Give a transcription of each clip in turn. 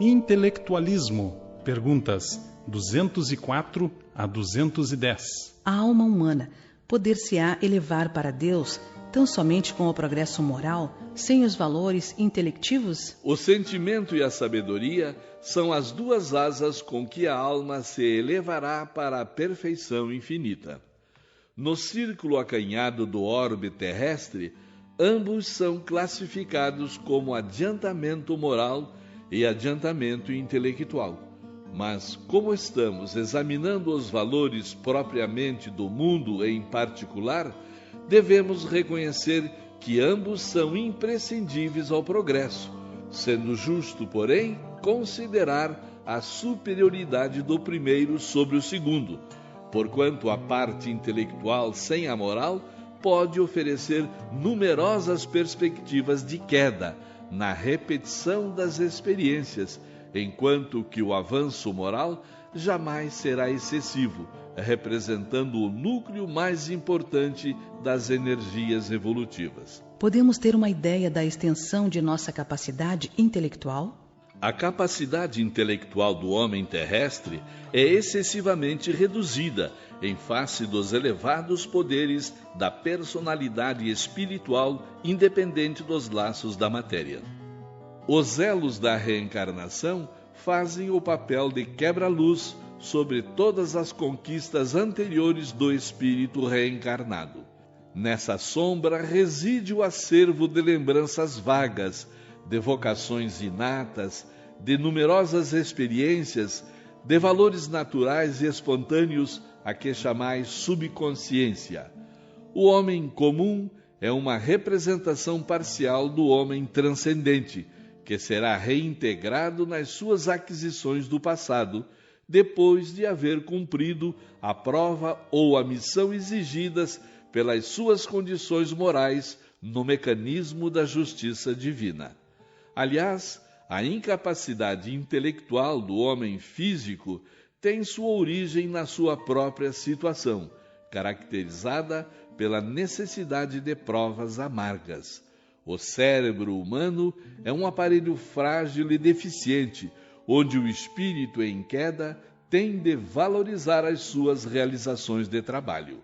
Intelectualismo. Perguntas 204 a 210. A alma humana poder-se-á elevar para Deus tão somente com o progresso moral, sem os valores intelectivos? O sentimento e a sabedoria são as duas asas com que a alma se elevará para a perfeição infinita. No círculo acanhado do orbe terrestre, ambos são classificados como adiantamento moral e adiantamento intelectual. Mas, como estamos examinando os valores propriamente do mundo em particular, devemos reconhecer que ambos são imprescindíveis ao progresso, sendo justo, porém, considerar a superioridade do primeiro sobre o segundo, porquanto a parte intelectual sem a moral pode oferecer numerosas perspectivas de queda na repetição das experiências, enquanto que o avanço moral jamais será excessivo, representando o núcleo mais importante das energias evolutivas. Podemos ter uma ideia da extensão de nossa capacidade intelectual? A capacidade intelectual do homem terrestre é excessivamente reduzida em face dos elevados poderes da personalidade espiritual independente dos laços da matéria. Os elos da reencarnação fazem o papel de quebra-luz sobre todas as conquistas anteriores do espírito reencarnado. Nessa sombra reside o acervo de lembranças vagas, de vocações inatas, de numerosas experiências, de valores naturais e espontâneos a que chamais subconsciência. O homem comum é uma representação parcial do homem transcendente, que será reintegrado nas suas aquisições do passado, depois de haver cumprido a prova ou a missão exigidas pelas suas condições morais no mecanismo da justiça divina. Aliás, a incapacidade intelectual do homem físico tem sua origem na sua própria situação, caracterizada pela necessidade de provas amargas. O cérebro humano é um aparelho frágil e deficiente, onde o espírito em queda tem de valorizar as suas realizações de trabalho.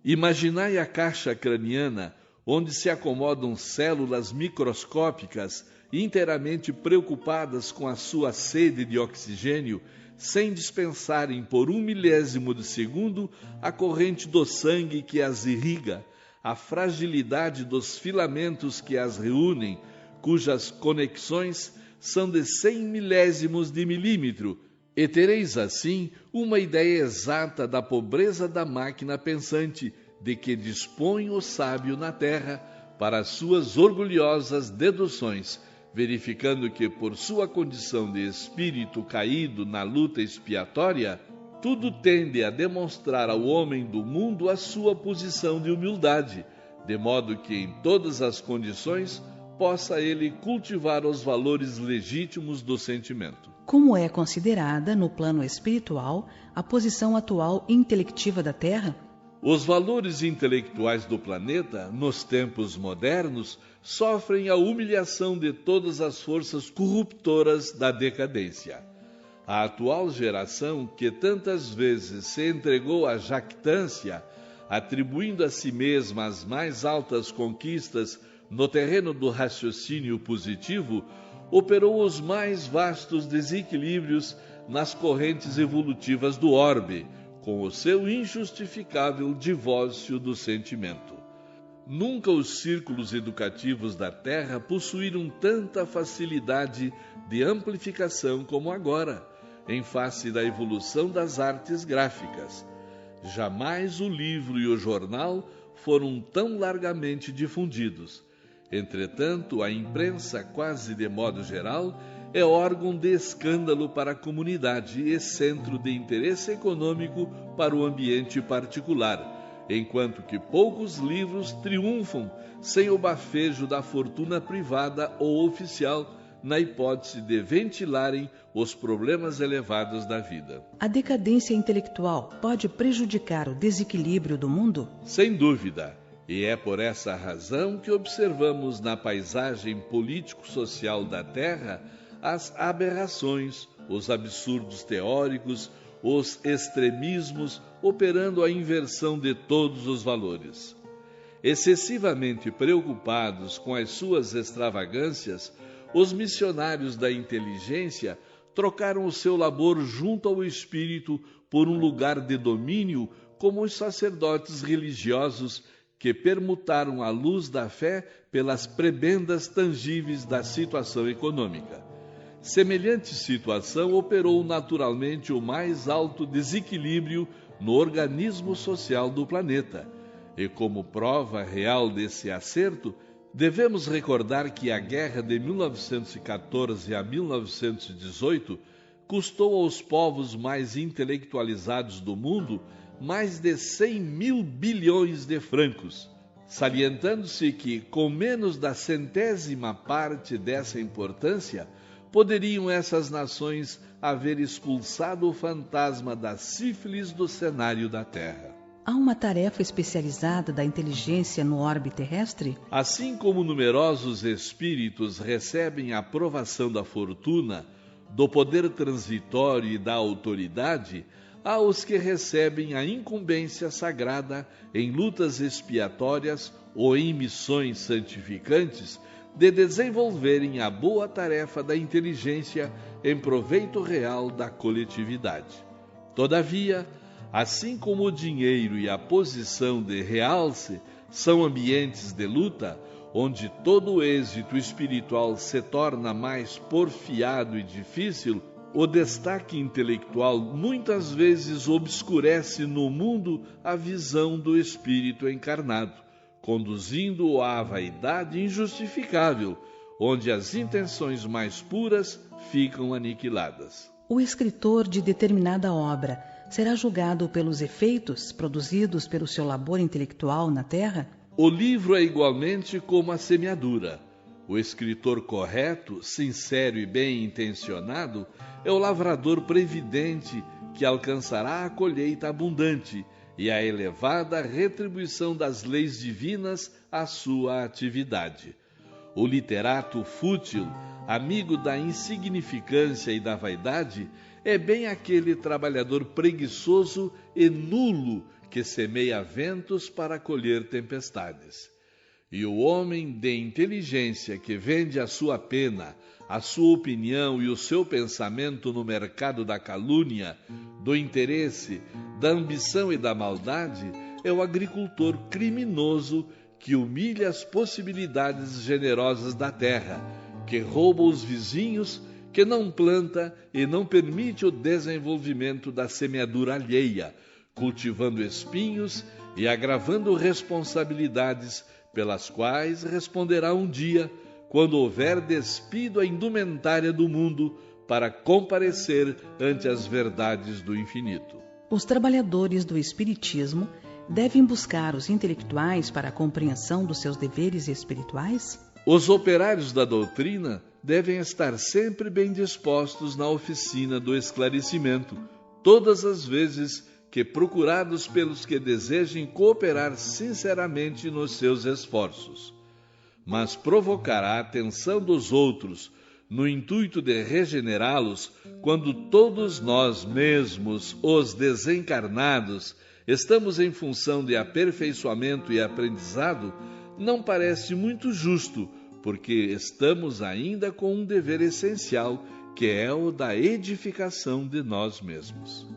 Imaginai a caixa craniana, onde se acomodam células microscópicas inteiramente preocupadas com a sua sede de oxigênio, sem dispensarem por 1/1000 de segundo a corrente do sangue que as irriga, a fragilidade dos filamentos que as reúnem, cujas conexões são de 100 milésimos de milímetro, e tereis assim uma ideia exata da pobreza da máquina pensante de que dispõe o sábio na terra para as suas orgulhosas deduções, verificando que, por sua condição de espírito caído na luta expiatória, tudo tende a demonstrar ao homem do mundo a sua posição de humildade, de modo que em todas as condições possa ele cultivar os valores legítimos do sentimento. Como é considerada, no plano espiritual, a posição atual intelectiva da Terra? Os valores intelectuais do planeta, nos tempos modernos, sofrem a humilhação de todas as forças corruptoras da decadência. A atual geração, que tantas vezes se entregou à jactância, atribuindo a si mesma as mais altas conquistas no terreno do raciocínio positivo, operou os mais vastos desequilíbrios nas correntes evolutivas do orbe, com o seu injustificável divórcio do sentimento. Nunca os círculos educativos da Terra possuíram tanta facilidade de amplificação como agora, em face da evolução das artes gráficas. Jamais o livro e o jornal foram tão largamente difundidos. Entretanto, a imprensa, quase de modo geral, é órgão de escândalo para a comunidade e centro de interesse econômico para o ambiente particular, enquanto que poucos livros triunfam sem o bafejo da fortuna privada ou oficial, na hipótese de ventilarem os problemas elevados da vida. A decadência intelectual pode prejudicar o desequilíbrio do mundo? Sem dúvida. E é por essa razão que observamos na paisagem político-social da Terra as aberrações, os absurdos teóricos, os extremismos, operando a inversão de todos os valores. Excessivamente preocupados com as suas extravagâncias, os missionários da inteligência trocaram o seu labor junto ao espírito por um lugar de domínio, como os sacerdotes religiosos que permutaram a luz da fé pelas prebendas tangíveis da situação econômica. Semelhante situação operou naturalmente o mais alto desequilíbrio no organismo social do planeta. E como prova real desse acerto, devemos recordar que a guerra de 1914 a 1918 custou aos povos mais intelectualizados do mundo mais de 100 mil bilhões de francos, salientando-se que, com menos da 100ª parte dessa importância, poderiam essas nações haver expulsado o fantasma da sífilis do cenário da Terra. Há uma tarefa especializada da inteligência no orbe terrestre? Assim como numerosos espíritos recebem a aprovação da fortuna, do poder transitório e da autoridade, há os que recebem a incumbência sagrada em lutas expiatórias ou em missões santificantes de desenvolverem a boa tarefa da inteligência em proveito real da coletividade. Todavia, assim como o dinheiro e a posição de realce são ambientes de luta, onde todo o êxito espiritual se torna mais porfiado e difícil, o destaque intelectual muitas vezes obscurece no mundo a visão do espírito encarnado, conduzindo-o à vaidade injustificável, onde as intenções mais puras ficam aniquiladas. O escritor de determinada obra será julgado pelos efeitos produzidos pelo seu labor intelectual na Terra? O livro é igualmente como a semeadura. O escritor correto, sincero e bem intencionado é o lavrador previdente que alcançará a colheita abundante e a elevada retribuição das leis divinas à sua atividade. O literato fútil, amigo da insignificância e da vaidade, é bem aquele trabalhador preguiçoso e nulo que semeia ventos para colher tempestades. E o homem de inteligência que vende a sua pena, a sua opinião e o seu pensamento no mercado da calúnia, do interesse, da ambição e da maldade, é o agricultor criminoso que humilha as possibilidades generosas da terra, que rouba os vizinhos, que não planta e não permite o desenvolvimento da semeadura alheia, cultivando espinhos e agravando responsabilidades pelas quais responderá um dia, quando houver despido a indumentária do mundo para comparecer ante as verdades do infinito. Os trabalhadores do Espiritismo devem buscar os intelectuais para a compreensão dos seus deveres espirituais? Os operários da doutrina devem estar sempre bem dispostos na oficina do esclarecimento, todas as vezes que procurados pelos que desejem cooperar sinceramente nos seus esforços. Mas provocar a atenção dos outros no intuito de regenerá-los, quando todos nós mesmos, os desencarnados, estamos em função de aperfeiçoamento e aprendizado, não parece muito justo, porque estamos ainda com um dever essencial, que é o da edificação de nós mesmos.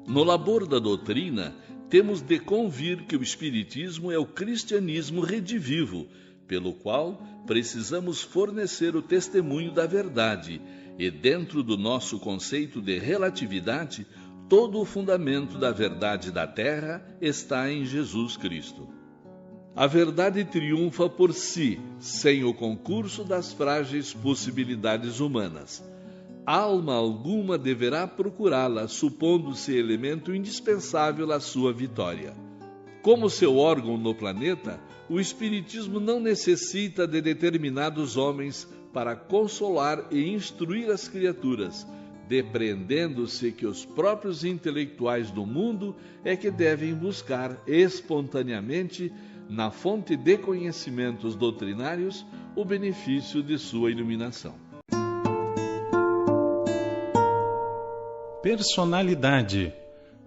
No labor da doutrina, temos de convir que o Espiritismo é o cristianismo redivivo, pelo qual precisamos fornecer o testemunho da verdade, e dentro do nosso conceito de relatividade, todo o fundamento da verdade da Terra está em Jesus Cristo. A verdade triunfa por si, sem o concurso das frágeis possibilidades humanas. Alma alguma deverá procurá-la, supondo-se elemento indispensável à sua vitória. Como seu órgão no planeta, o Espiritismo não necessita de determinados homens para consolar e instruir as criaturas, depreendendo-se que os próprios intelectuais do mundo é que devem buscar espontaneamente, na fonte de conhecimentos doutrinários, o benefício de sua iluminação. Personalidade.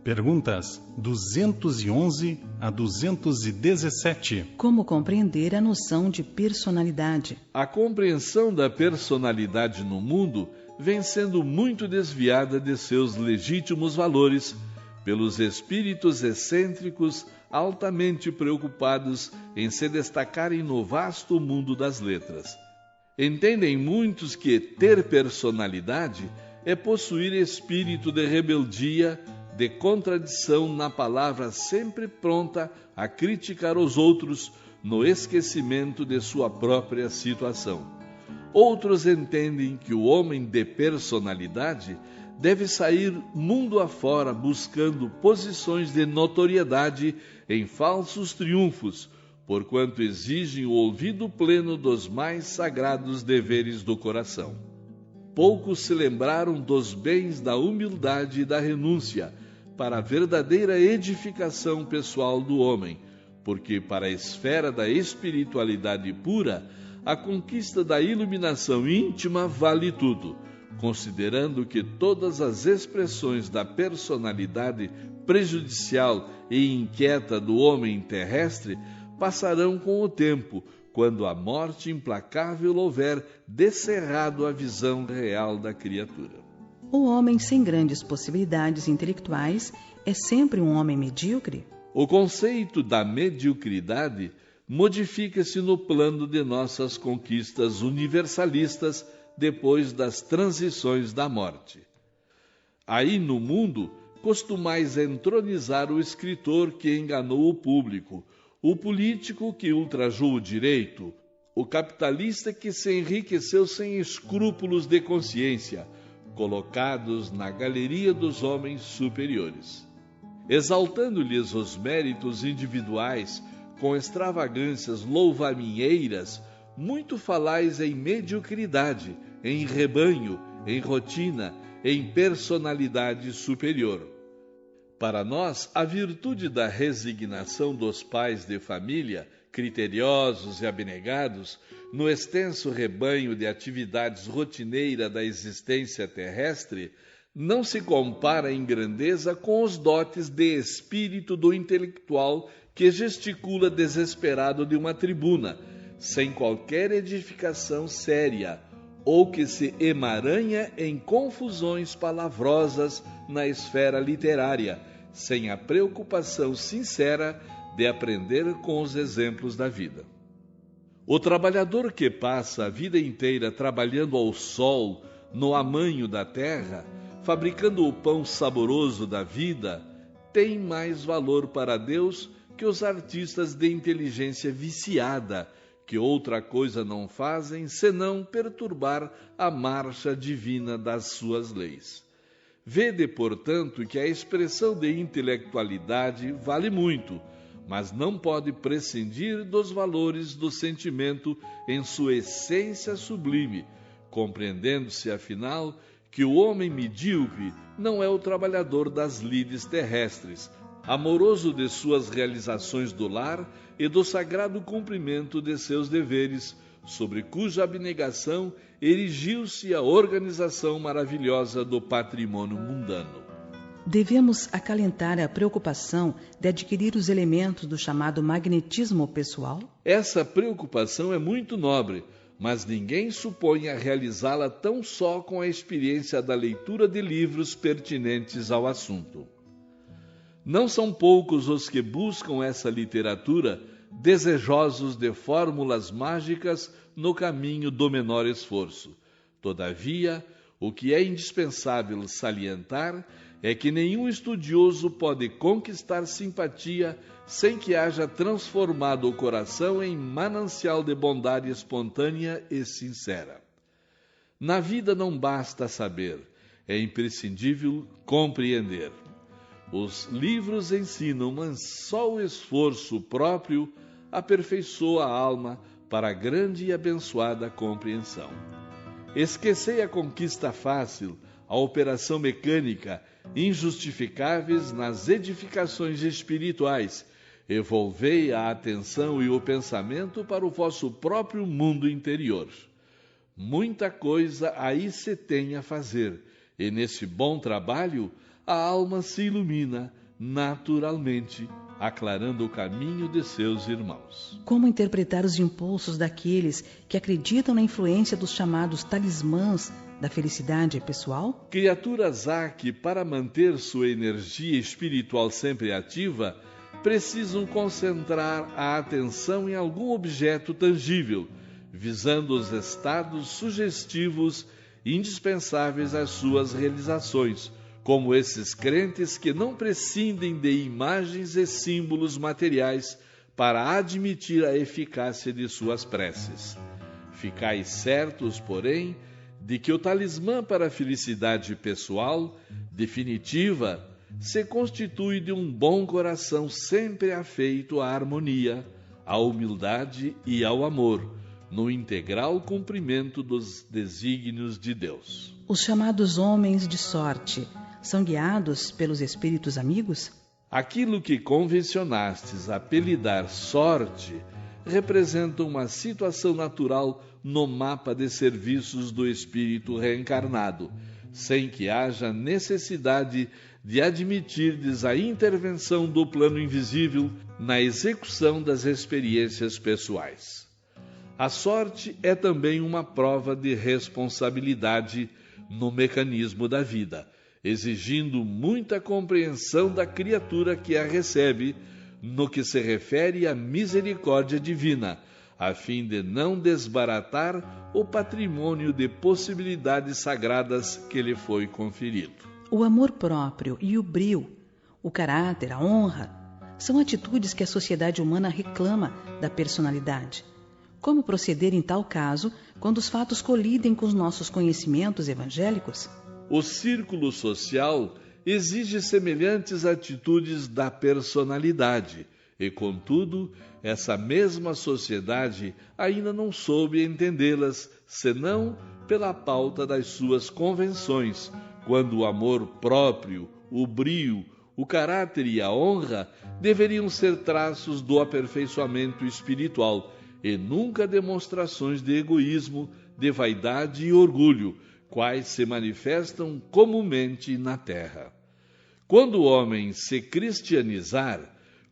Perguntas 211 a 217. Como compreender a noção de personalidade? A compreensão da personalidade no mundo vem sendo muito desviada de seus legítimos valores pelos espíritos excêntricos altamente preocupados em se destacarem no vasto mundo das letras. Entendem muitos que ter personalidade é possuir espírito de rebeldia, de contradição na palavra sempre pronta a criticar os outros no esquecimento de sua própria situação. Outros entendem que o homem de personalidade deve sair mundo afora buscando posições de notoriedade em falsos triunfos, porquanto exigem o ouvido pleno dos mais sagrados deveres do coração. Poucos se lembraram dos bens da humildade e da renúncia para a verdadeira edificação pessoal do homem, porque para a esfera da espiritualidade pura, a conquista da iluminação íntima vale tudo, considerando que todas as expressões da personalidade prejudicial e inquieta do homem terrestre passarão com o tempo, quando a morte implacável houver descerrado a visão real da criatura. O homem sem grandes possibilidades intelectuais é sempre um homem medíocre? O conceito da mediocridade modifica-se no plano de nossas conquistas universalistas depois das transições da morte. Aí no mundo, costumais entronizar o escritor que enganou o público, o político que ultrajou o direito, o capitalista que se enriqueceu sem escrúpulos de consciência, colocados na galeria dos homens superiores. Exaltando-lhes os méritos individuais com extravagâncias louvaminheiras, muito falais em mediocridade, em rebanho, em rotina, em personalidade superior. Para nós, a virtude da resignação dos pais de família, criteriosos e abnegados, no extenso rebanho de atividades rotineira da existência terrestre, não se compara em grandeza com os dotes de espírito do intelectual que gesticula desesperado de uma tribuna, sem qualquer edificação séria, ou que se emaranha em confusões palavrosas na esfera literária, sem a preocupação sincera de aprender com os exemplos da vida. O trabalhador que passa a vida inteira trabalhando ao sol, no amanho da terra, fabricando o pão saboroso da vida, tem mais valor para Deus que os artistas de inteligência viciada, que outra coisa não fazem senão perturbar a marcha divina das suas leis. Vede, portanto, que a expressão de intelectualidade vale muito, mas não pode prescindir dos valores do sentimento em sua essência sublime, compreendendo-se, afinal, que o homem medíocre não é o trabalhador das lides terrestres, amoroso de suas realizações do lar e do sagrado cumprimento de seus deveres, sobre cuja abnegação erigiu-se a organização maravilhosa do patrimônio mundano. Devemos acalentar a preocupação de adquirir os elementos do chamado magnetismo pessoal? Essa preocupação é muito nobre, mas ninguém supõe a realizá-la tão só com a experiência da leitura de livros pertinentes ao assunto. Não são poucos os que buscam essa literatura desejosos de fórmulas mágicas no caminho do menor esforço. Todavia, o que é indispensável salientar é que nenhum estudioso pode conquistar simpatia sem que haja transformado o coração em manancial de bondade espontânea e sincera. Na vida não basta saber, é imprescindível compreender. Os livros ensinam, mas só o esforço próprio aperfeiçoa a alma para a grande e abençoada compreensão. Esquecei a conquista fácil, a operação mecânica, injustificáveis nas edificações espirituais. Evolvei a atenção e o pensamento para o vosso próprio mundo interior. Muita coisa aí se tem a fazer, E nesse bom trabalho, a alma se ilumina naturalmente, aclarando o caminho de seus irmãos. Como interpretar os impulsos daqueles que acreditam na influência dos chamados talismãs da felicidade pessoal? Criaturas há que, para manter sua energia espiritual sempre ativa, precisam concentrar a atenção em algum objeto tangível, visando os estados sugestivos indispensáveis às suas realizações, como esses crentes que não prescindem de imagens e símbolos materiais para admitir a eficácia de suas preces. Ficai certos, porém, de que o talismã para a felicidade pessoal, definitiva, se constitui de um bom coração sempre afeito à harmonia, à humildade e ao amor, no integral cumprimento dos desígnios de Deus. Os chamados homens de sorte são guiados pelos espíritos amigos? Aquilo que convencionastes apelidar sorte representa uma situação natural no mapa de serviços do espírito reencarnado, sem que haja necessidade de admitirdes a intervenção do plano invisível na execução das experiências pessoais. A sorte é também uma prova de responsabilidade no mecanismo da vida, exigindo muita compreensão da criatura que a recebe, no que se refere à misericórdia divina, a fim de não desbaratar o patrimônio de possibilidades sagradas que lhe foi conferido. O amor próprio e o brio, o caráter, a honra, são atitudes que a sociedade humana reclama da personalidade. Como proceder em tal caso quando os fatos colidem com os nossos conhecimentos evangélicos? O círculo social exige semelhantes atitudes da personalidade e, contudo, essa mesma sociedade ainda não soube entendê-las, senão pela pauta das suas convenções, quando o amor próprio, o brio, o caráter e a honra deveriam ser traços do aperfeiçoamento espiritual e nunca demonstrações de egoísmo, de vaidade e orgulho, quais se manifestam comumente na terra. Quando o homem se cristianizar,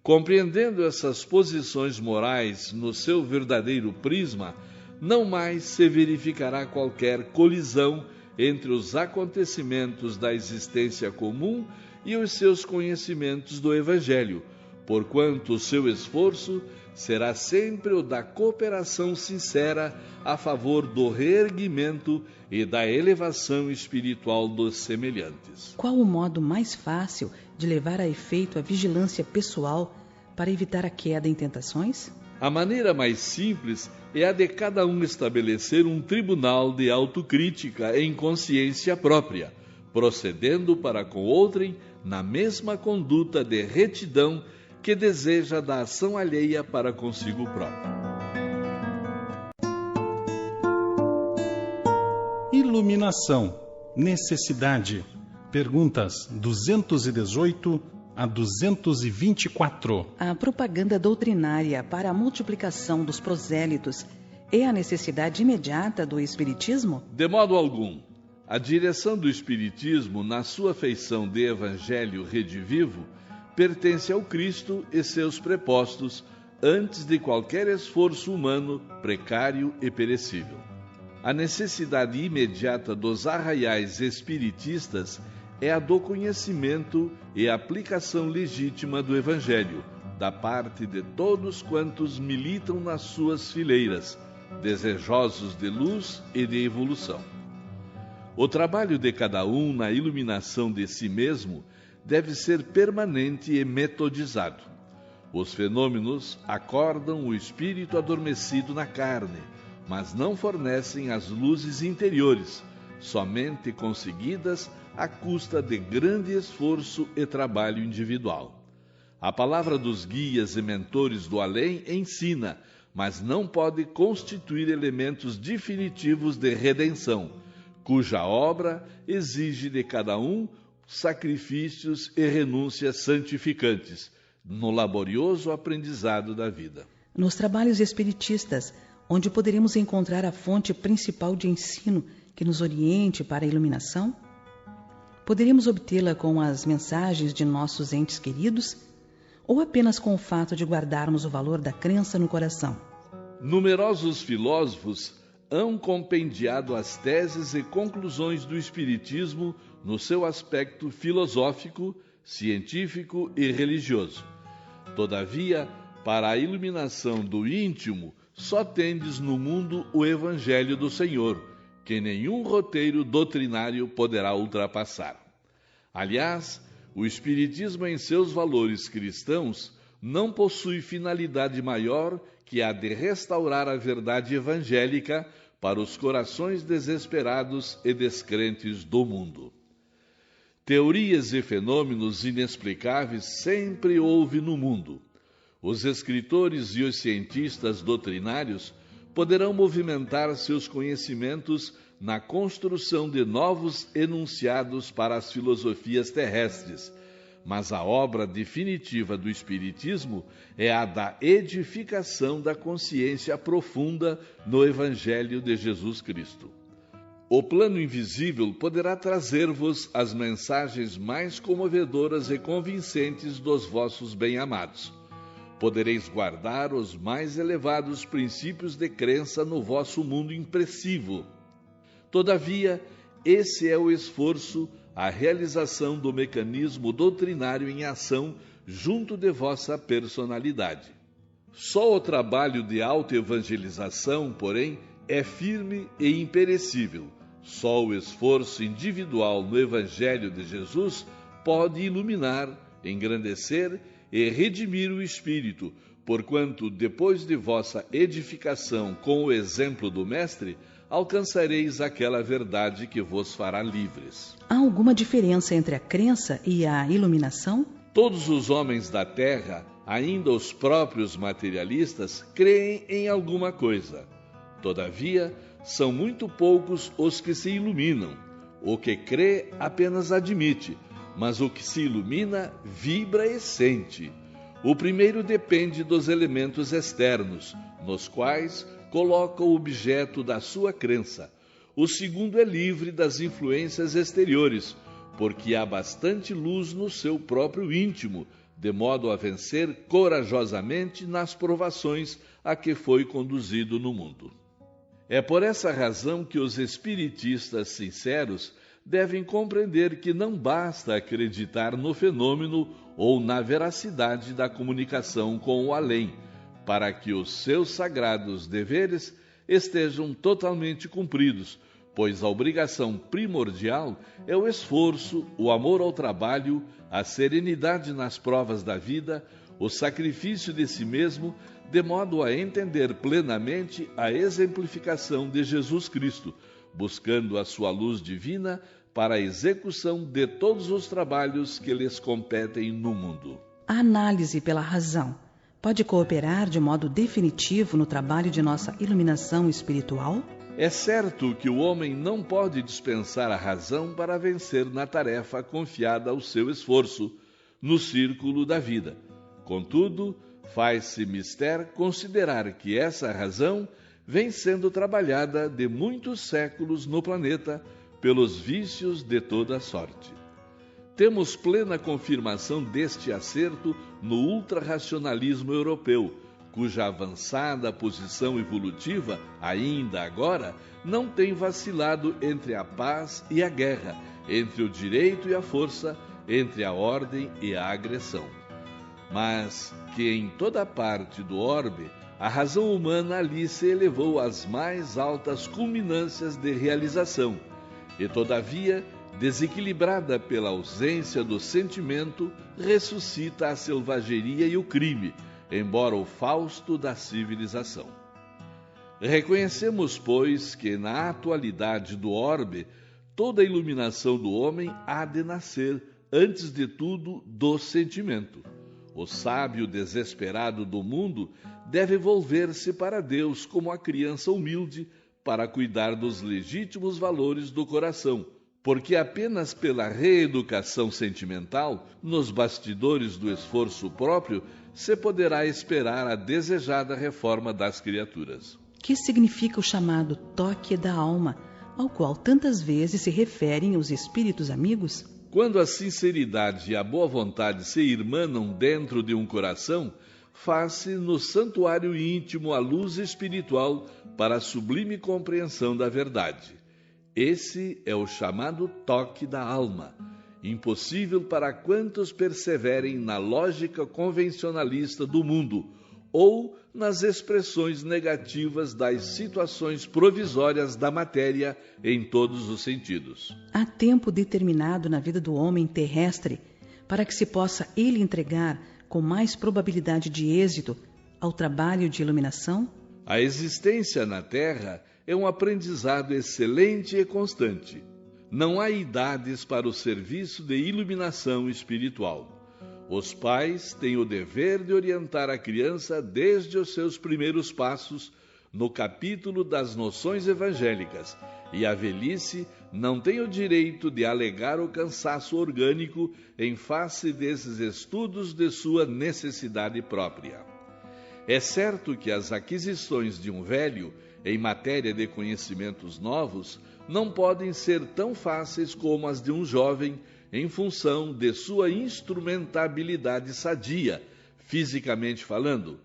compreendendo essas posições morais no seu verdadeiro prisma, não mais se verificará qualquer colisão entre os acontecimentos da existência comum e os seus conhecimentos do Evangelho, porquanto o seu esforço será sempre o da cooperação sincera a favor do reerguimento e da elevação espiritual dos semelhantes. Qual o modo mais fácil de levar a efeito a vigilância pessoal para evitar a queda em tentações? A maneira mais simples é a de cada um estabelecer um tribunal de autocrítica em consciência própria, procedendo para com outrem na mesma conduta de retidão que deseja da ação alheia para consigo próprio. Iluminação, necessidade. Perguntas 218 a 224. A propaganda doutrinária para a multiplicação dos prosélitos é a necessidade imediata do Espiritismo? De modo algum. A direção do Espiritismo, na sua feição de Evangelho redivivo, pertence ao Cristo e seus prepostos, antes de qualquer esforço humano precário e perecível. A necessidade imediata dos arraiais espiritistas é a do conhecimento e aplicação legítima do Evangelho, da parte de todos quantos militam nas suas fileiras, desejosos de luz e de evolução. O trabalho de cada um na iluminação de si mesmo deve ser permanente e metodizado. Os fenômenos acordam o espírito adormecido na carne, mas não fornecem as luzes interiores, somente conseguidas à custa de grande esforço e trabalho individual. A palavra dos guias e mentores do além ensina, mas não pode constituir elementos definitivos de redenção, cuja obra exige de cada um sacrifícios e renúncias santificantes, no laborioso aprendizado da vida. Nos trabalhos espiritistas, onde poderemos encontrar a fonte principal de ensino que nos oriente para a iluminação? Poderíamos obtê-la com as mensagens de nossos entes queridos ou apenas com o fato de guardarmos o valor da crença no coração? Numerosos filósofos hão compendiado as teses e conclusões do Espiritismo no seu aspecto filosófico, científico e religioso. Todavia, para a iluminação do íntimo, só tendes no mundo o Evangelho do Senhor, que nenhum roteiro doutrinário poderá ultrapassar. Aliás, o Espiritismo, em seus valores cristãos, não possui finalidade maior que a de restaurar a verdade evangélica para os corações desesperados e descrentes do mundo. Teorias e fenômenos inexplicáveis sempre houve no mundo. Os escritores e os cientistas doutrinários poderão movimentar seus conhecimentos na construção de novos enunciados para as filosofias terrestres, mas a obra definitiva do Espiritismo é a da edificação da consciência profunda no Evangelho de Jesus Cristo. O plano invisível poderá trazer-vos as mensagens mais comovedoras e convincentes dos vossos bem-amados. Podereis guardar os mais elevados princípios de crença no vosso mundo impressivo. Todavia, esse é o esforço, a realização do mecanismo doutrinário em ação junto de vossa personalidade. Só o trabalho de autoevangelização, porém, é firme e imperecível. Só o esforço individual no Evangelho de Jesus pode iluminar, engrandecer e redimir o espírito, porquanto, depois de vossa edificação com o exemplo do Mestre, alcançareis aquela verdade que vos fará livres. Há alguma diferença entre a crença e a iluminação? Todos os homens da Terra, ainda os próprios materialistas, creem em alguma coisa. Todavia, são muito poucos os que se iluminam. O que crê apenas admite, mas o que se ilumina vibra e sente. O primeiro depende dos elementos externos, nos quais coloca o objeto da sua crença. O segundo é livre das influências exteriores, porque há bastante luz no seu próprio íntimo, de modo a vencer corajosamente nas provações a que foi conduzido no mundo. É por essa razão que os espiritistas sinceros devem compreender que não basta acreditar no fenômeno ou na veracidade da comunicação com o além, para que os seus sagrados deveres estejam totalmente cumpridos, pois a obrigação primordial é o esforço, o amor ao trabalho, a serenidade nas provas da vida, o sacrifício de si mesmo, de modo a entender plenamente a exemplificação de Jesus Cristo, buscando a sua luz divina para a execução de todos os trabalhos que lhes competem no mundo. A análise pela razão pode cooperar de modo definitivo no trabalho de nossa iluminação espiritual? É certo que o homem não pode dispensar a razão para vencer na tarefa confiada ao seu esforço, no círculo da vida. Contudo, faz-se mister considerar que essa razão vem sendo trabalhada de muitos séculos no planeta pelos vícios de toda sorte. Temos plena confirmação deste acerto no ultrarracionalismo europeu, cuja avançada posição evolutiva, ainda agora, não tem vacilado entre a paz e a guerra, entre o direito e a força, entre a ordem e a agressão. Mas que em toda parte do orbe, a razão humana ali se elevou às mais altas culminâncias de realização, e todavia, desequilibrada pela ausência do sentimento, ressuscita a selvageria e o crime, embora o Fausto da civilização. Reconhecemos, pois, que na atualidade do orbe, toda a iluminação do homem há de nascer, antes de tudo, do sentimento. O sábio desesperado do mundo deve volver-se para Deus como a criança humilde para cuidar dos legítimos valores do coração, porque apenas pela reeducação sentimental, nos bastidores do esforço próprio, se poderá esperar a desejada reforma das criaturas. Que significa o chamado toque da alma, ao qual tantas vezes se referem os espíritos amigos? Quando a sinceridade e a boa vontade se irmanam dentro de um coração, faz-se no santuário íntimo a luz espiritual para a sublime compreensão da verdade. Esse é o chamado toque da alma, impossível para quantos perseverem na lógica convencionalista do mundo ou nas expressões negativas das situações provisórias da matéria em todos os sentidos. Há tempo determinado na vida do homem terrestre para que se possa ele entregar com mais probabilidade de êxito ao trabalho de iluminação? A existência na Terra é um aprendizado excelente e constante. Não há idades para o serviço de iluminação espiritual. Os pais têm o dever de orientar a criança desde os seus primeiros passos no capítulo das noções evangélicas, e a velhice não tem o direito de alegar o cansaço orgânico em face desses estudos de sua necessidade própria. É certo que as aquisições de um velho em matéria de conhecimentos novos não podem ser tão fáceis como as de um jovem em função de sua instrumentabilidade sadia, fisicamente falando.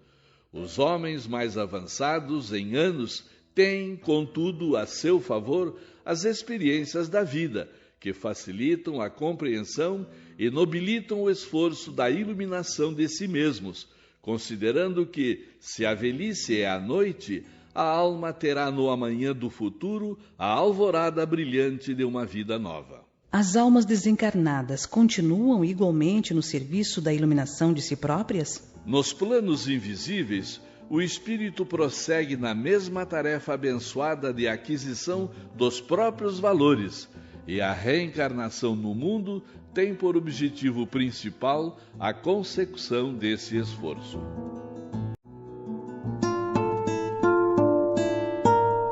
Os homens mais avançados em anos têm, contudo, a seu favor as experiências da vida, que facilitam a compreensão e nobilitam o esforço da iluminação de si mesmos, considerando que, se a velhice é a noite, a alma terá no amanhã do futuro a alvorada brilhante de uma vida nova. As almas desencarnadas continuam igualmente no serviço da iluminação de si próprias? Nos planos invisíveis, o espírito prossegue na mesma tarefa abençoada de aquisição dos próprios valores, e a reencarnação no mundo tem por objetivo principal a consecução desse esforço.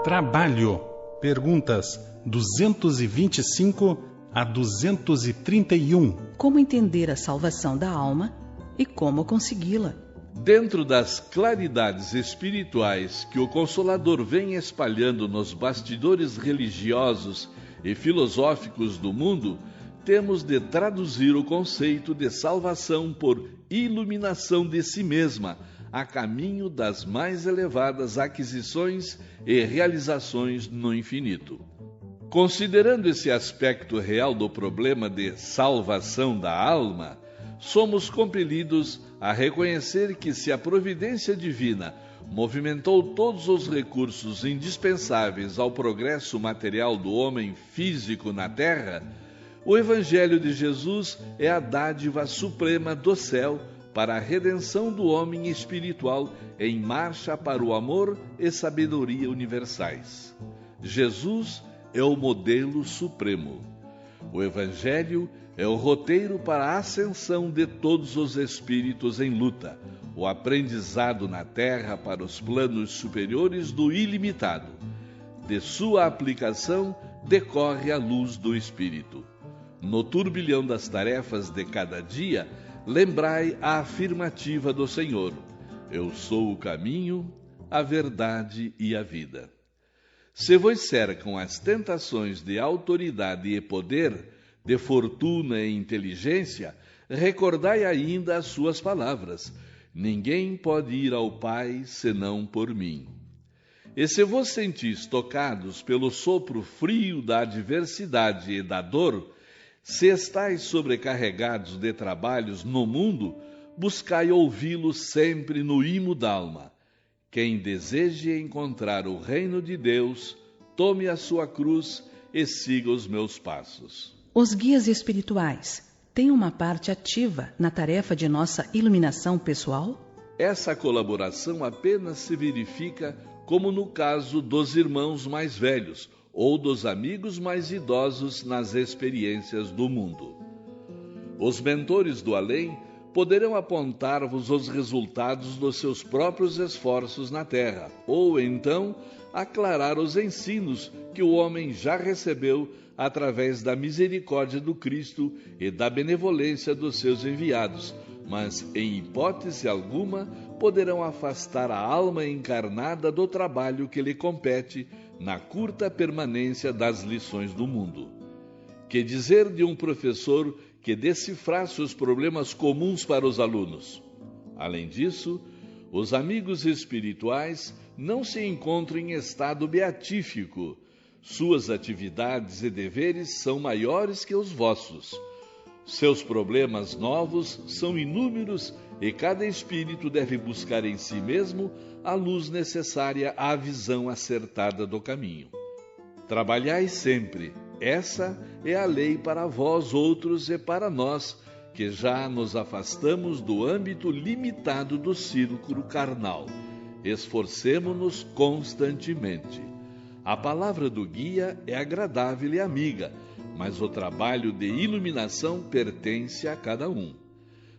Trabalho. Perguntas 225 a 231. Como entender a salvação da alma e como consegui-la? Dentro das claridades espirituais que o Consolador vem espalhando nos bastidores religiosos e filosóficos do mundo, temos de traduzir o conceito de salvação por iluminação de si mesma, a caminho das mais elevadas aquisições e realizações no infinito. Considerando esse aspecto real do problema de salvação da alma, somos compelidos a reconhecer que, se a providência divina movimentou todos os recursos indispensáveis ao progresso material do homem físico na Terra, o Evangelho de Jesus é a dádiva suprema do céu para a redenção do homem espiritual em marcha para o amor e sabedoria universais. Jesus é o modelo supremo. O Evangelho é o roteiro para a ascensão de todos os espíritos em luta, o aprendizado na Terra para os planos superiores do ilimitado. De sua aplicação decorre a luz do Espírito. No turbilhão das tarefas de cada dia, lembrai a afirmativa do Senhor: Eu sou o caminho, a verdade e a vida. Se vos cercam as tentações de autoridade e poder, de fortuna e inteligência, recordai ainda as suas palavras: Ninguém pode ir ao Pai senão por mim. E se vos sentis tocados pelo sopro frio da adversidade e da dor, se estáis sobrecarregados de trabalhos no mundo, buscai ouvi-lo sempre no imo d'alma. Quem deseje encontrar o reino de Deus, tome a sua cruz e siga os meus passos. Os guias espirituais têm uma parte ativa na tarefa de nossa iluminação pessoal? Essa colaboração apenas se verifica como no caso dos irmãos mais velhos ou dos amigos mais idosos nas experiências do mundo. Os mentores do além poderão apontar-vos os resultados dos seus próprios esforços na Terra, ou então aclarar os ensinos que o homem já recebeu através da misericórdia do Cristo e da benevolência dos seus enviados, mas em hipótese alguma poderão afastar a alma encarnada do trabalho que lhe compete na curta permanência das lições do mundo. Que dizer de um professor que decifrasse os problemas comuns para os alunos? Além disso, os amigos espirituais não se encontram em estado beatífico. Suas atividades e deveres são maiores que os vossos. Seus problemas novos são inúmeros e cada espírito deve buscar em si mesmo a luz necessária à visão acertada do caminho. Trabalhai sempre. Essa é a lei para vós outros e para nós, que já nos afastamos do âmbito limitado do círculo carnal. Esforcemo-nos constantemente. A palavra do guia é agradável e amiga, mas o trabalho de iluminação pertence a cada um.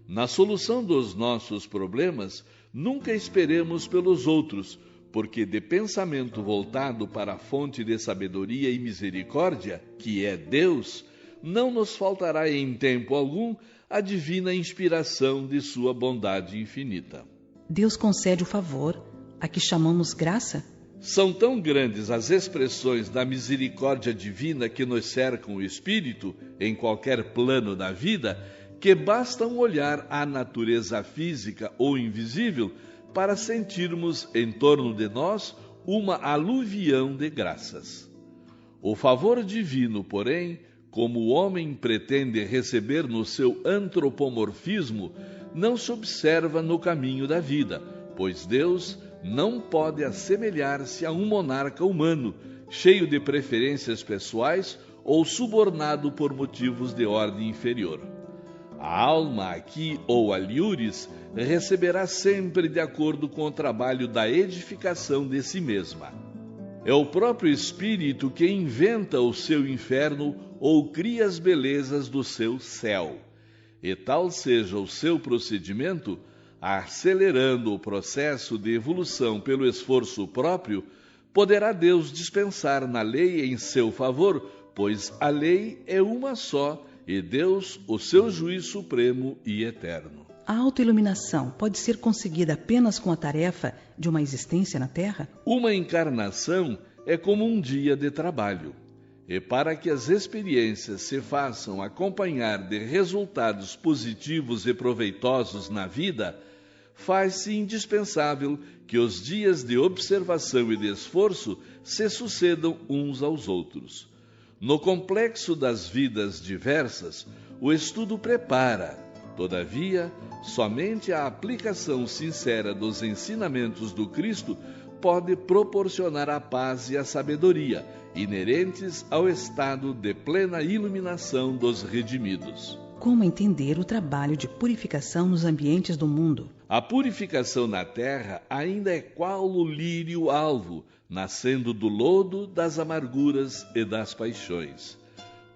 Na solução dos nossos problemas, nunca esperemos pelos outros, porque de pensamento voltado para a fonte de sabedoria e misericórdia, que é Deus, não nos faltará em tempo algum a divina inspiração de sua bondade infinita. Deus concede o favor, a que chamamos graça? São tão grandes as expressões da misericórdia divina que nos cercam o espírito, em qualquer plano da vida, que basta um olhar à natureza física ou invisível para sentirmos em torno de nós uma aluvião de graças. O favor divino, porém, como o homem pretende receber no seu antropomorfismo, não se observa no caminho da vida, pois Deus não pode assemelhar-se a um monarca humano, cheio de preferências pessoais ou subornado por motivos de ordem inferior. A alma aqui ou aliures receberá sempre de acordo com o trabalho da edificação de si mesma. É o próprio espírito que inventa o seu inferno ou cria as belezas do seu céu. E tal seja o seu procedimento, acelerando o processo de evolução pelo esforço próprio, poderá Deus dispensar na lei em seu favor, pois a lei é uma só, e Deus o seu juiz supremo e eterno. A autoiluminação pode ser conseguida apenas com a tarefa de uma existência na Terra? Uma encarnação é como um dia de trabalho. E para que as experiências se façam acompanhar de resultados positivos e proveitosos na vida, faz-se indispensável que os dias de observação e de esforço se sucedam uns aos outros. No complexo das vidas diversas, o estudo prepara. Todavia, somente a aplicação sincera dos ensinamentos do Cristo pode proporcionar a paz e a sabedoria, inerentes ao estado de plena iluminação dos redimidos. Como entender o trabalho de purificação nos ambientes do mundo? A purificação na terra ainda é qual o lírio alvo, nascendo do lodo, das amarguras e das paixões.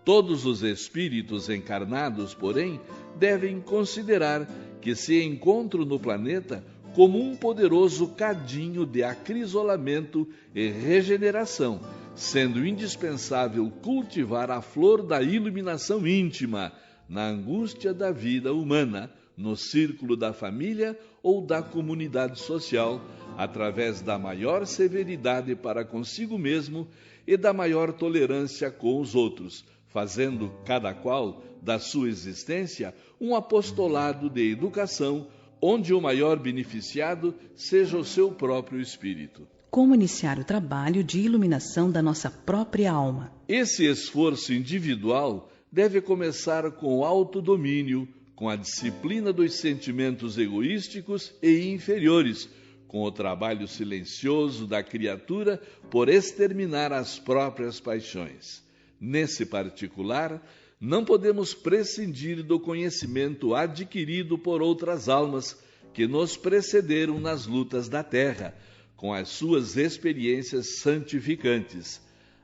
Todos os espíritos encarnados, porém, devem considerar que se encontram no planeta como um poderoso cadinho de acrisolamento e regeneração, sendo indispensável cultivar a flor da iluminação íntima na angústia da vida humana, no círculo da família ou da comunidade social, através da maior severidade para consigo mesmo e da maior tolerância com os outros, fazendo cada qual da sua existência um apostolado de educação, onde o maior beneficiado seja o seu próprio espírito. Como iniciar o trabalho de iluminação da nossa própria alma? Esse esforço individual deve começar com o autodomínio, com a disciplina dos sentimentos egoísticos e inferiores, com o trabalho silencioso da criatura por exterminar as próprias paixões. Nesse particular, não podemos prescindir do conhecimento adquirido por outras almas que nos precederam nas lutas da terra, com as suas experiências santificantes,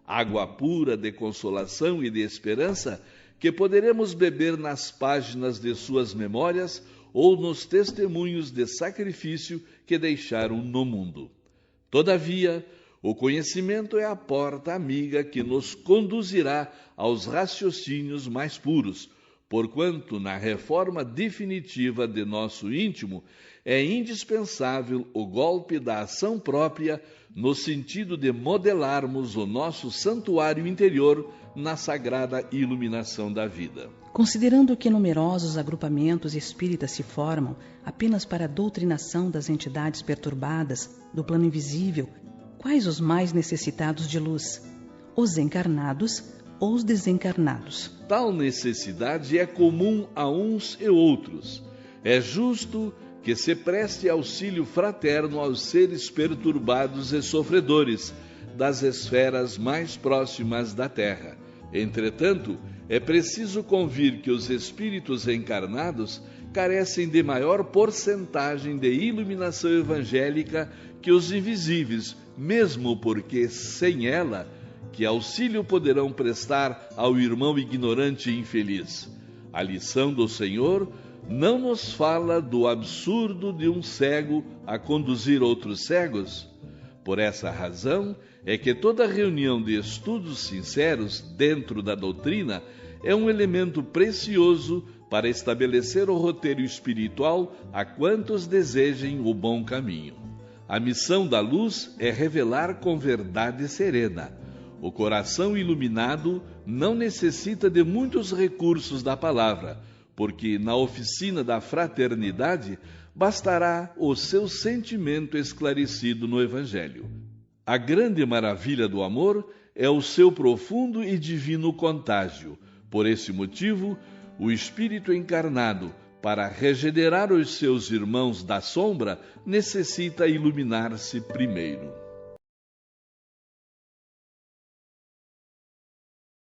água pura de consolação e de esperança que poderemos beber nas páginas de suas memórias ou nos testemunhos de sacrifício que deixaram no mundo. Todavia, o conhecimento é a porta amiga que nos conduzirá aos raciocínios mais puros, porquanto na reforma definitiva de nosso íntimo é indispensável o golpe da ação própria, no sentido de modelarmos o nosso santuário interior na sagrada iluminação da vida. Considerando que numerosos agrupamentos espíritas se formam apenas para a doutrinação das entidades perturbadas do plano invisível, quais os mais necessitados de luz? Os encarnados ou os desencarnados? Tal necessidade é comum a uns e outros. É justo que se preste auxílio fraterno aos seres perturbados e sofredores das esferas mais próximas da Terra. Entretanto, é preciso convir que os espíritos encarnados carecem de maior porcentagem de iluminação evangélica que os invisíveis, mesmo porque, sem ela, que auxílio poderão prestar ao irmão ignorante e infeliz? A lição do Senhor não nos fala do absurdo de um cego a conduzir outros cegos? Por essa razão é que toda reunião de estudos sinceros dentro da doutrina é um elemento precioso para estabelecer o roteiro espiritual a quantos desejem o bom caminho. A missão da luz é revelar com verdade serena. O coração iluminado não necessita de muitos recursos da palavra, porque na oficina da fraternidade bastará o seu sentimento esclarecido no Evangelho. A grande maravilha do amor é o seu profundo e divino contágio. Por esse motivo, o Espírito encarnado, para regenerar os seus irmãos da sombra, necessita iluminar-se primeiro.